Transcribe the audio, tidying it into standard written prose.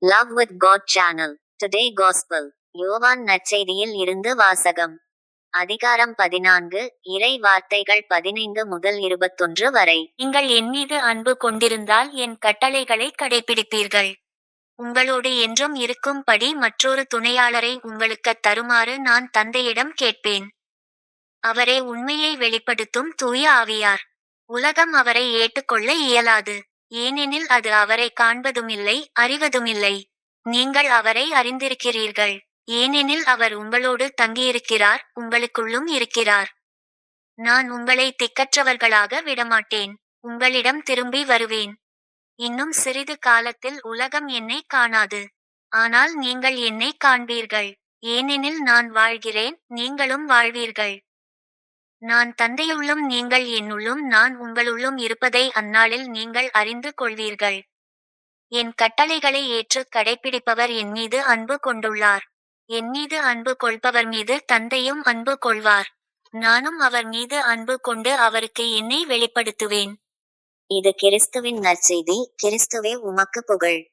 Love with God channel. Today gospel. யோவான் நற்செய்தியில் இருந்து வாசகம். அதிகாரம் 14, இறை வார்த்தைகள் 15 முதல் 21 வரை. நீங்கள் என் மீது அன்பு கொண்டிருந்தால் என் கட்டளைகளை கடைப்பிடிப்பீர்கள். உங்களோடு என்றும் இருக்கும்படி மற்றொரு துணையாளரை உங்களுக்குத் தருமாறு நான் தந்தையிடம் கேட்பேன். அவரே உண்மையை வெளிப்படுத்தும் தூய ஆவியார். உலகம் அவரை ஏற்றுக்கொள்ள இயலாது. ஏனெனில் அது அவரை காண்பதுமில்லை, அறிவதுமில்லை. நீங்கள் அவரை அறிந்திருக்கிறீர்கள். ஏனெனில் அவர் உங்களோடு தங்கியிருக்கிறார், உங்களுக்குள்ளும் இருக்கிறார். நான் உங்களை திக்கற்றவர்களாக விடமாட்டேன். உங்களிடம் திரும்பி வருவேன். இன்னும் சிறிது காலத்தில் உலகம் என்னை காணாது. ஆனால் நீங்கள் என்னை காண்பீர்கள். ஏனெனில் நான் வாழ்கிறேன், நீங்களும் வாழ்வீர்கள். நான் தந்தையுள்ளும் நீங்கள் என்னுள்ளும் நான் உங்களுள்ளும் இருப்பதை அந்நாளில் நீங்கள் அறிந்து கொள்வீர்கள். என் கட்டளைகளை ஏற்று கடைப்பிடிப்பவர் என் மீது அன்பு கொண்டுள்ளார். என் மீது அன்பு கொள்பவர் மீது தந்தையும் அன்பு கொள்வார். நானும் அவர் மீது அன்பு கொண்டு அவருக்கு என்னை வெளிப்படுத்துவேன். இது கிறிஸ்துவின் நற்செய்தி. கிறிஸ்துவே உமக்கு புகழ்.